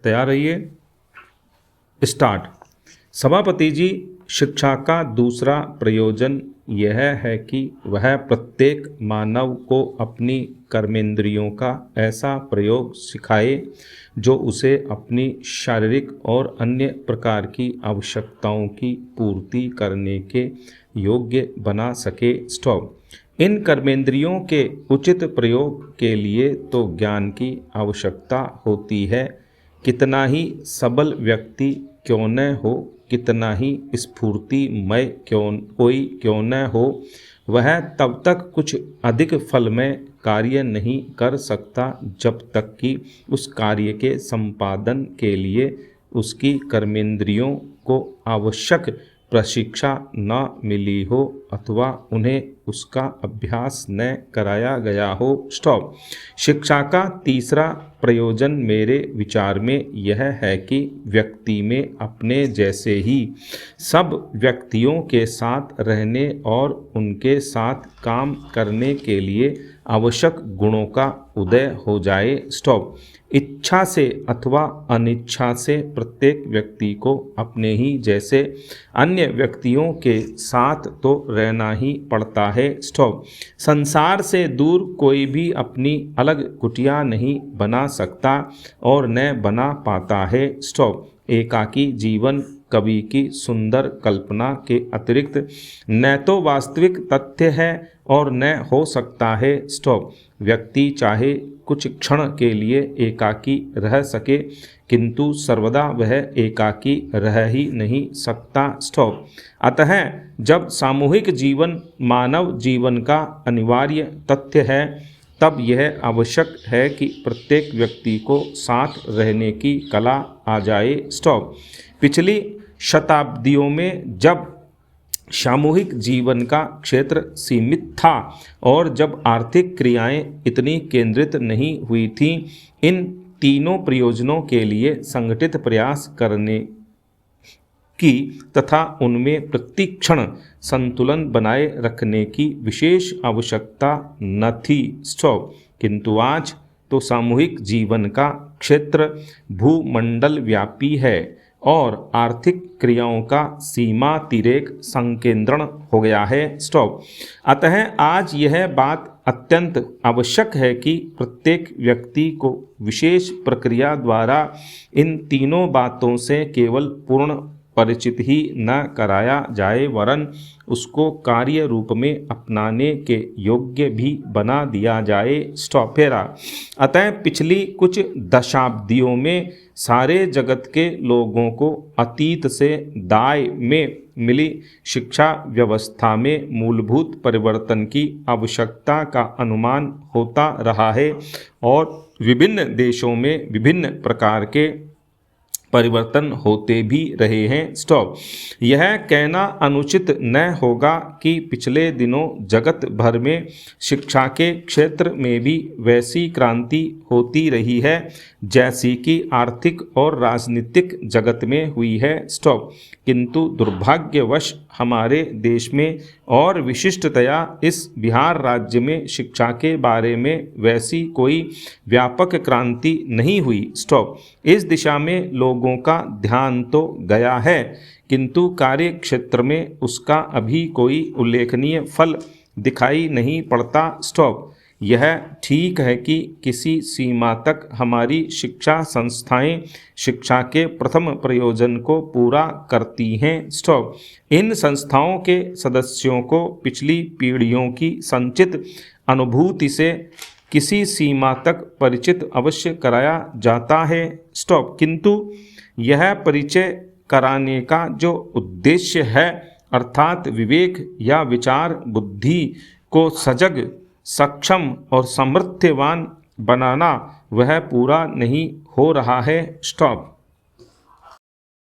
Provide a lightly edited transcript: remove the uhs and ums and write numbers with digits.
तैयार रहिए। स्टार्ट। सभापति जी, शिक्षा का दूसरा प्रयोजन यह है कि वह प्रत्येक मानव को अपनी कर्मेंद्रियों का ऐसा प्रयोग सिखाए जो उसे अपनी शारीरिक और अन्य प्रकार की आवश्यकताओं की पूर्ति करने के योग्य बना सके। स्टॉप। इन कर्मेंद्रियों के उचित प्रयोग के लिए तो ज्ञान की आवश्यकता होती है। कितना ही सबल व्यक्ति क्यों न हो, कितना ही स्फूर्तिमय क्यों न हो, वह तब तक कुछ अधिक फलमय कार्य नहीं कर सकता जब तक कि उस कार्य के संपादन के लिए उसकी कर्मेंद्रियों को आवश्यक प्रशिक्षा न मिली हो अथवा उन्हें उसका अभ्यास न कराया गया हो। स्टॉप। शिक्षा का तीसरा प्रयोजन मेरे विचार में यह है कि व्यक्ति में अपने जैसे ही सब व्यक्तियों के साथ रहने और उनके साथ काम करने के लिए आवश्यक गुणों का उदय हो जाए। स्टॉप। इच्छा से अथवा अनिच्छा से प्रत्येक व्यक्ति को अपने ही जैसे अन्य व्यक्तियों के साथ तो रहना ही पड़ता है। स्टॉप। संसार से दूर कोई भी अपनी अलग कुटिया नहीं बना सकता और न बना पाता है। स्टॉप। एकाकी जीवन कवि की सुंदर कल्पना के अतिरिक्त न तो वास्तविक तथ्य है और न हो सकता है। स्टॉप। व्यक्ति चाहे कुछ क्षण के लिए एकाकी रह सके, किंतु सर्वदा वह एकाकी रह ही नहीं सकता। स्टॉप। अतः जब सामूहिक जीवन मानव जीवन का अनिवार्य तथ्य है, तब यह आवश्यक है कि प्रत्येक व्यक्ति को साथ रहने की कला आ जाए। स्टॉप। पिछली शताब्दियों में जब सामूहिक जीवन का क्षेत्र सीमित था और जब आर्थिक क्रियाएं इतनी केंद्रित नहीं हुई थीं, इन तीनों प्रयोजनों के लिए संगठित प्रयास करने की तथा उनमें प्रतिक्षण संतुलन बनाए रखने की विशेष आवश्यकता न थी। स्टॉप। किंतु आज तो सामूहिक जीवन का क्षेत्र भूमंडल व्यापी है और आर्थिक क्रियाओं का सीमातिरेक संकेंद्रण हो गया है। स्टॉप। अतः आज यह बात अत्यंत आवश्यक है कि प्रत्येक व्यक्ति को विशेष प्रक्रिया द्वारा इन तीनों बातों से केवल पूर्ण परिचित ही न कराया जाए, वरन उसको कार्य रूप में अपनाने के योग्य भी बना दिया जाए। स्टॉप। फेरा। अतः पिछली कुछ दशाब्दियों में सारे जगत के लोगों को अतीत से दाय में मिली शिक्षा व्यवस्था में मूलभूत परिवर्तन की आवश्यकता का अनुमान होता रहा है और विभिन्न देशों में विभिन्न प्रकार के परिवर्तन होते भी रहे हैं। स्टॉप। यह कहना अनुचित न होगा कि पिछले दिनों जगत भर में शिक्षा के क्षेत्र में भी वैसी क्रांति होती रही है जैसी कि आर्थिक और राजनीतिक जगत में हुई है। स्टॉप। किंतु दुर्भाग्यवश हमारे देश में और विशिष्टतया इस बिहार राज्य में शिक्षा के बारे में वैसी कोई व्यापक क्रांति नहीं हुई। स्टॉप। इस दिशा में लोगों का ध्यान तो गया है, किंतु कार्य क्षेत्र में उसका अभी कोई उल्लेखनीय फल दिखाई नहीं पड़ता। स्टॉप। यह ठीक है कि किसी सीमा तक हमारी शिक्षा संस्थाएं शिक्षा के प्रथम प्रयोजन को पूरा करती हैं। स्टॉप। इन संस्थाओं के सदस्यों को पिछली पीढ़ियों की संचित अनुभूति से किसी सीमा तक परिचित अवश्य कराया जाता है। स्टॉप। किंतु यह परिचय कराने का जो उद्देश्य है, अर्थात विवेक या विचार बुद्धि को सजग, सक्षम और समृद्धवान बनाना, वह पूरा नहीं हो रहा है। स्टॉप।